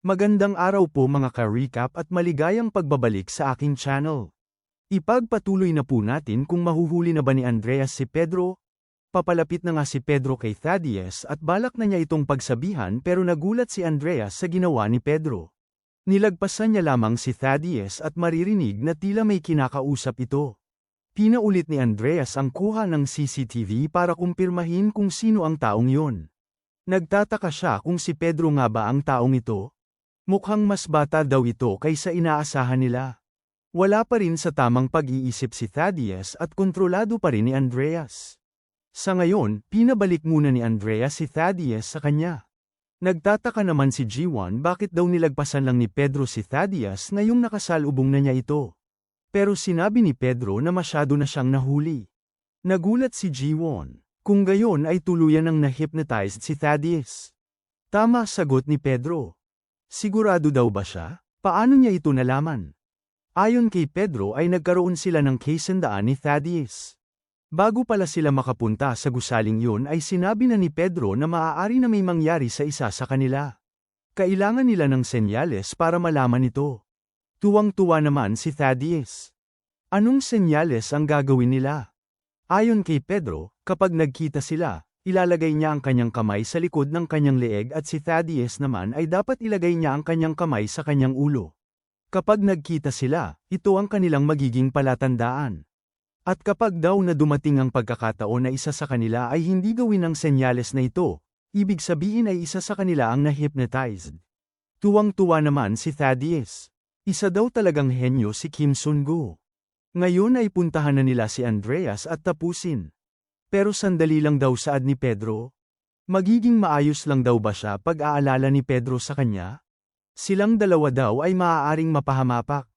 Magandang araw po mga ka-recap at maligayang pagbabalik sa aking channel. Ipagpatuloy na po natin kung mahuhuli na ba ni Andreas si Pedro. Papalapit na nga si Pedro kay Thaddeus at balak na niya itong pagsabihan pero nagulat si Andreas sa ginawa ni Pedro. Nilagpasan niya lamang si Thaddeus at maririnig na tila may kinakausap ito. Pinaulit ni Andreas ang kuha ng CCTV para kumpirmahin kung sino ang taong yon. Nagtataka siya kung si Pedro nga ba ang taong ito. Mukhang mas bata daw ito kaysa inaasahan nila. Wala pa rin sa tamang pag-iisip si Thaddeus at kontrolado pa rin ni Andreas. Sa ngayon, pinabalik muna ni Andreas si Thaddeus sa kanya. Nagtataka naman si G1 bakit daw nilagpasan lang ni Pedro si Thaddeus ngayong nakasalubong na niya ito. Pero sinabi ni Pedro na masyado na siyang nahuli. Nagulat si G1. Kung gayon ay tuluyan ng na-hypnotized si Thaddeus. Tama sagot ni Pedro. Sigurado daw ba siya? Paano niya ito nalaman? Ayon kay Pedro ay nagkaroon sila ng kasunduan ni Thaddeus. Bago pala sila makapunta sa gusaling yun ay sinabi na ni Pedro na maaari na may mangyari sa isa sa kanila. Kailangan nila ng senyales para malaman ito. Tuwang-tuwa naman si Thaddeus. Anong senyales ang gagawin nila? Ayon kay Pedro, kapag nagkita sila, ilalagay niya ang kanyang kamay sa likod ng kanyang leeg at si Thaddeus naman ay dapat ilagay niya ang kanyang kamay sa kanyang ulo. Kapag nagkita sila, ito ang kanilang magiging palatandaan. At kapag daw na dumating ang pagkakataon na isa sa kanila ay hindi gawin ang senyales na ito, ibig sabihin ay isa sa kanila ang na-hypnotized. Tuwang-tuwa naman si Thaddeus. Isa daw talagang henyo si Kim Sun-gu. Ngayon ay puntahan na nila si Andreas at tapusin. Pero sandali lang daw saad ni Pedro. Magiging maayos lang daw ba siya pag-aalala ni Pedro sa kanya? Silang dalawa daw ay maaaring mapahamapak.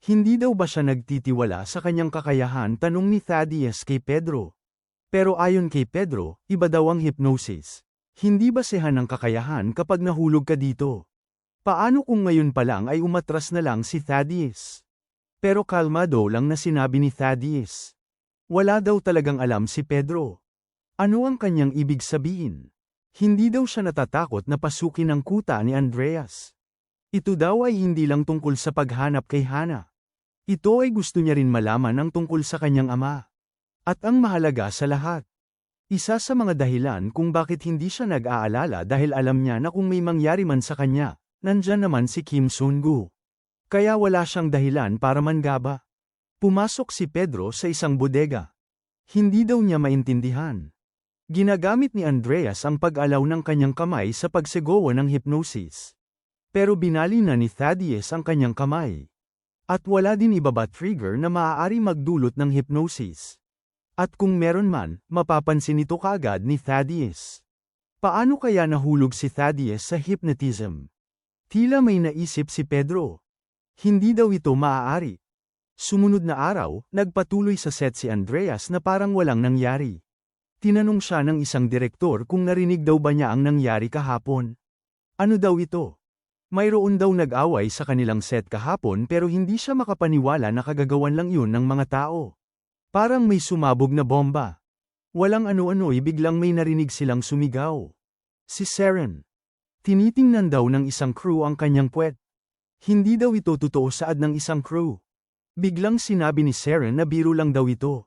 Hindi daw ba siya nagtitiwala sa kanyang kakayahan, tanong ni Thaddeus kay Pedro. Pero ayon kay Pedro, iba daw ang hypnosis. Hindi basehan ng kakayahan kapag nahulog ka dito. Paano kung ngayon pa lang ay umatras na lang si Thaddeus? Pero kalmado lang na sinabi ni Thaddeus. Wala daw talagang alam si Pedro. Ano ang kanyang ibig sabihin? Hindi daw siya natatakot na pasukin ang kuta ni Andreas. Ito daw ay hindi lang tungkol sa paghanap kay Hana. Ito ay gusto niya rin malaman ang tungkol sa kanyang ama. At ang mahalaga sa lahat. Isa sa mga dahilan kung bakit hindi siya nag-aalala dahil alam niya na kung may mangyari man sa kanya, nandyan naman si Kim Sun-gu. Kaya wala siyang dahilan para mangaba. Pumasok si Pedro sa isang bodega. Hindi daw niya maintindihan. Ginagamit ni Andreas ang pag-alaw ng kanyang kamay sa pagsigawa ng hypnosis. Pero binali na ni Thaddeus ang kanyang kamay. At wala din ibaba trigger na maaari magdulot ng hypnosis. At kung meron man, mapapansin ito kaagad ni Thaddeus. Paano kaya nahulog si Thaddeus sa hypnotism? Tila may naisip si Pedro. Hindi daw ito maaari. Sumunod na araw, nagpatuloy sa set si Andreas na parang walang nangyari. Tinanong siya ng isang direktor kung narinig daw ba niya ang nangyari kahapon. Ano daw ito? Mayroon daw nag-away sa kanilang set kahapon pero hindi siya makapaniwala na kagagawan lang yun ng mga tao. Parang may sumabog na bomba. Walang ano-ano'y biglang may narinig silang sumigaw. Si Seren. Tinitingnan daw ng isang crew ang kanyang puwet. Hindi daw ito totoo saad ng isang crew. Biglang sinabi ni Seren na biro lang daw ito.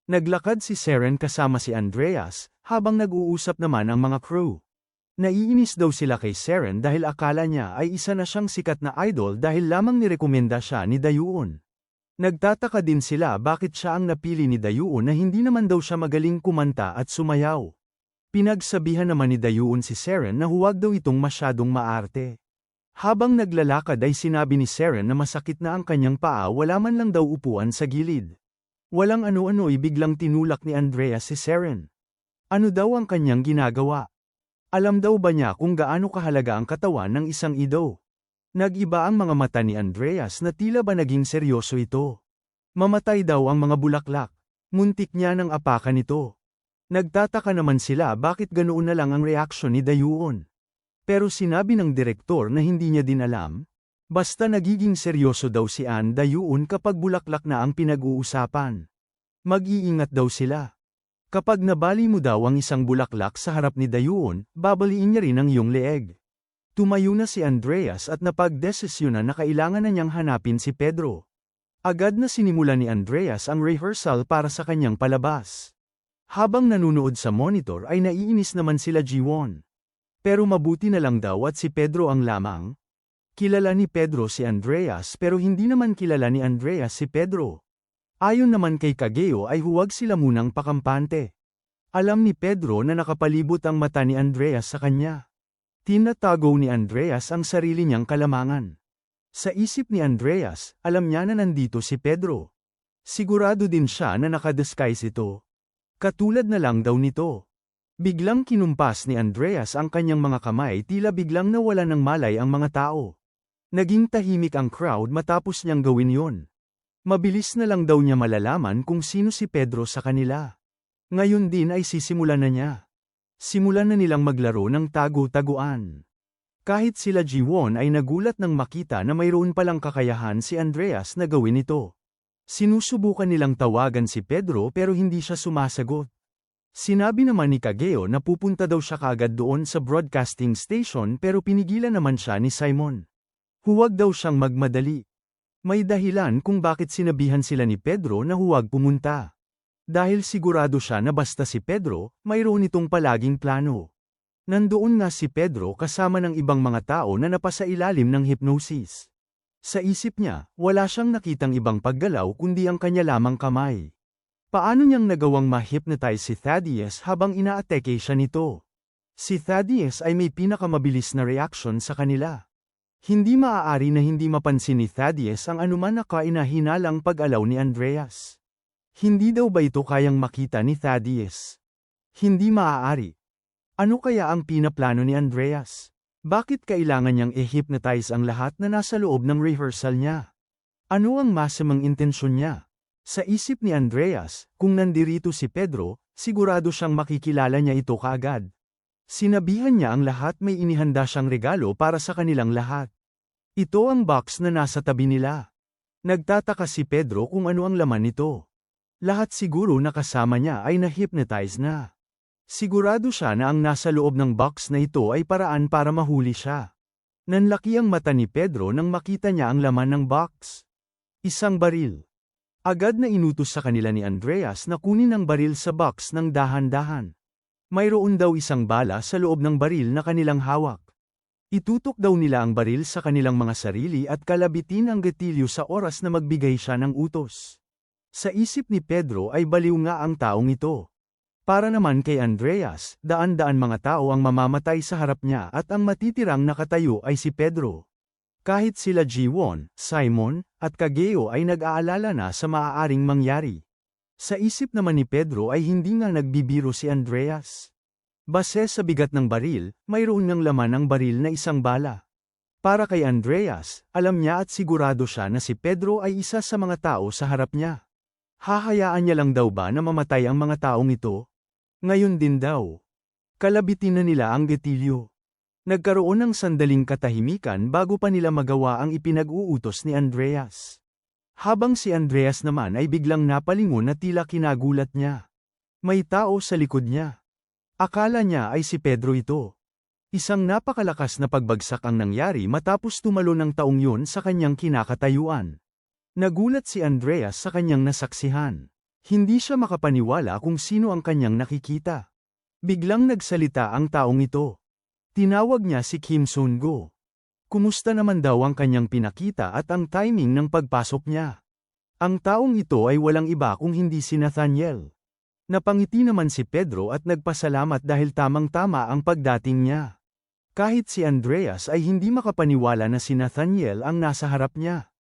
Naglakad si Seren kasama si Andreas, habang nag-uusap naman ang mga crew. Naiinis daw sila kay Seren dahil akala niya ay isa na siyang sikat na idol dahil lamang nirekomenda siya ni Dayuon. Nagtataka din sila bakit siya ang napili ni Dayuon na hindi naman daw siya magaling kumanta at sumayaw. Pinagsabihan naman ni Dayuon si Seren na huwag daw itong masyadong maarte. Habang naglalakad ay sinabi ni Seren na masakit na ang kanyang paa, wala man lang daw upuan sa gilid. Walang ano-ano'y biglang tinulak ni Andreas si Seren. Ano daw ang kanyang ginagawa? Alam daw ba niya kung gaano kahalaga ang katawan ng isang ido? Nag-iba ang mga mata ni Andreas na tila ba naging seryoso ito. Mamatay daw ang mga bulaklak. Muntik niya ng apakan ito. Nagtataka naman sila bakit ganoon na lang ang reaksyon ni Dayuon. Pero sinabi ng direktor na hindi niya din alam. Basta nagiging seryoso daw si Dayuon kapag bulaklak na ang pinag-uusapan. Mag-iingat daw sila. Kapag nabali mo daw ang isang bulaklak sa harap ni Dayuon, babaliin niya rin ang iyong leeg. Tumayo na si Andreas at napagdesisyonan na kailangan na niyang hanapin si Pedro. Agad na sinimula ni Andreas ang rehearsal para sa kanyang palabas. Habang nanunood sa monitor ay naiinis naman sila Jiwon. Pero mabuti na lang daw at si Pedro ang lamang. Kilala ni Pedro si Andreas pero hindi naman kilala ni Andreas si Pedro. Ayon naman kay Kageo ay huwag sila munang pakampante. Alam ni Pedro na nakapalibot ang mata ni Andreas sa kanya. Tinatago ni Andreas ang sarili niyang kalamangan. Sa isip ni Andreas, alam niya na nandito si Pedro. Sigurado din siya na nakadisguise ito. Katulad na lang daw nito. Biglang kinumpas ni Andreas ang kanyang mga kamay tila biglang nawala ng malay ang mga tao. Naging tahimik ang crowd matapos niyang gawin yon. Mabilis na lang daw niya malalaman kung sino si Pedro sa kanila. Ngayon din ay sisimulan na niya. Simulan na nilang maglaro ng tago-taguan. Kahit sila Jiwon ay nagulat nang makita na mayroon palang kakayahan si Andreas na gawin ito. Sinusubukan nilang tawagan si Pedro pero hindi siya sumasagot. Sinabi naman ni Kageo na pupunta daw siya kaagad doon sa broadcasting station pero pinigilan naman siya ni Simon. Huwag daw siyang magmadali. May dahilan kung bakit sinabihan sila ni Pedro na huwag pumunta. Dahil sigurado siya na basta si Pedro, mayroon itong palaging plano. Nandoon nga si Pedro kasama ng ibang mga tao na napasailalim ng hypnosis. Sa isip niya, wala siyang nakitang ibang paggalaw kundi ang kanya lamang kamay. Paano niyang nagawang ma-hypnotize si Thaddeus habang inaatake siya nito? Si Thaddeus ay may pinakamabilis na reaction sa kanila. Hindi maaari na hindi mapansin ni Thaddeus ang anuman na kainahinalang pag-alaw ni Andreas. Hindi daw ba ito kayang makita ni Thaddeus? Hindi maaari. Ano kaya ang pinaplano ni Andreas? Bakit kailangan niyang i-hypnotize ang lahat na nasa loob ng rehearsal niya? Ano ang masamang intensyon niya? Sa isip ni Andreas, kung nandirito si Pedro, sigurado siyang makikilala niya ito kaagad. Sinabihan niya ang lahat may inihanda siyang regalo para sa kanilang lahat. Ito ang box na nasa tabi nila. Nagtataka si Pedro kung ano ang laman nito. Lahat siguro na kasama niya ay na-hypnotize na. Sigurado siya na ang nasa loob ng box na ito ay paraan para mahuli siya. Nanlaki ang mata ni Pedro nang makita niya ang laman ng box. Isang baril. Agad na inutos sa kanila ni Andreas na kunin ang baril sa box ng dahan-dahan. Mayroon daw isang bala sa loob ng baril na kanilang hawak. Itutok daw nila ang baril sa kanilang mga sarili at kalabitin ang gatilyo sa oras na magbigay siya ng utos. Sa isip ni Pedro ay baliw nga ang taong ito. Para naman kay Andreas, daan-daan mga tao ang mamamatay sa harap niya at ang matitirang nakatayo ay si Pedro. Kahit sila Jiwon, Simon, at Kageo ay nag-aalala na sa maaaring mangyari. Sa isip naman ni Pedro ay hindi nga nagbibiro si Andreas. Base sa bigat ng baril, mayroon ng laman ang baril na isang bala. Para kay Andreas, alam niya at sigurado siya na si Pedro ay isa sa mga tao sa harap niya. Hahayaan niya lang daw ba na mamatay ang mga taong ito? Ngayon din daw. Kalabitin na nila ang gatilyo. Nagkaroon ng sandaling katahimikan bago pa nila magawa ang ipinag-uutos ni Andreas. Habang si Andreas naman ay biglang napalingon na tila kinagulat niya. May tao sa likod niya. Akala niya ay si Pedro ito. Isang napakalakas na pagbagsak ang nangyari matapos tumalo ng taong yun sa kanyang kinakatayuan. Nagulat si Andreas sa kanyang nasaksihan. Hindi siya makapaniwala kung sino ang kanyang nakikita. Biglang nagsalita ang taong ito. Tinawag niya si Kim Sun-go. Kumusta naman daw ang kanyang pinakita at ang timing ng pagpasok niya. Ang taong ito ay walang iba kung hindi si Nathaniel. Napangiti naman si Pedro at nagpasalamat dahil tamang-tama ang pagdating niya. Kahit si Andreas ay hindi makapaniwala na si Nathaniel ang nasa harap niya.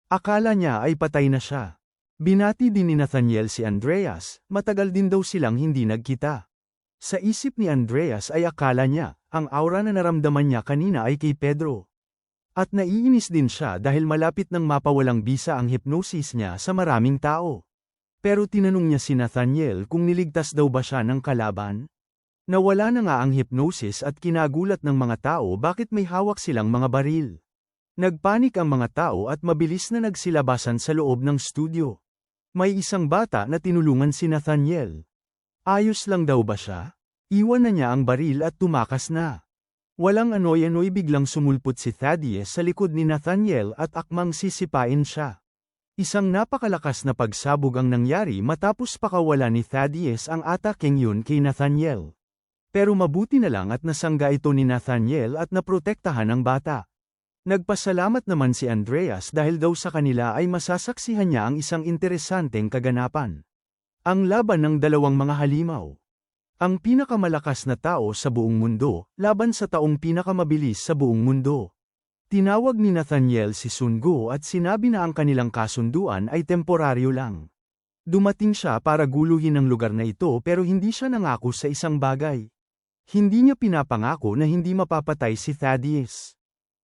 Akala niya ay patay na siya. Binati din ni Nathaniel si Andreas, matagal din daw silang hindi nagkita. Sa isip ni Andreas ay akala niya, ang aura na naramdaman niya kanina ay kay Pedro. At naiinis din siya dahil malapit nang mapawalang bisa ang hypnosis niya sa maraming tao. Pero tinanong niya si Nathaniel kung niligtas daw ba siya ng kalaban. Nawala na nga ang hypnosis at kinagulat ng mga tao bakit may hawak silang mga baril. Nagpanik ang mga tao at mabilis na nagsilabasan sa loob ng studio. May isang bata na tinulungan si Nathaniel. Ayos lang daw ba siya? Iwan na niya ang baril at tumakas na. Walang anoy-anoy biglang sumulpot si Thaddeus sa likod ni Nathaniel at akmang sisipain siya. Isang napakalakas na pagsabog ang nangyari matapos pakawala ni Thaddeus ang ataking yun kay Nathaniel. Pero mabuti na lang at nasangga ito ni Nathaniel at naprotektahan ang bata. Nagpasalamat naman si Andreas dahil daw sa kanila ay masasaksihan niya ang isang interesanteng kaganapan. Ang laban ng dalawang mga halimaw. Ang pinakamalakas na tao sa buong mundo, laban sa taong pinakamabilis sa buong mundo. Tinawag ni Nathaniel si Sun Gu at sinabi na ang kanilang kasunduan ay temporaryo lang. Dumating siya para guluhin ang lugar na ito pero hindi siya nangako sa isang bagay. Hindi niya pinapangako na hindi mapapatay si Thaddeus.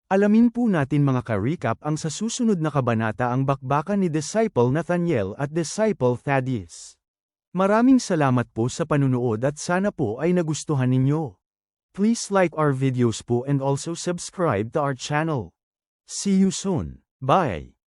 Alamin po natin mga ka-recap ang sa susunod na kabanata ang bakbakan ni Disciple Nathaniel at Disciple Thaddeus. Maraming salamat po sa panunood at sana po ay nagustuhan ninyo. Please like our videos po and also subscribe to our channel. See you soon. Bye!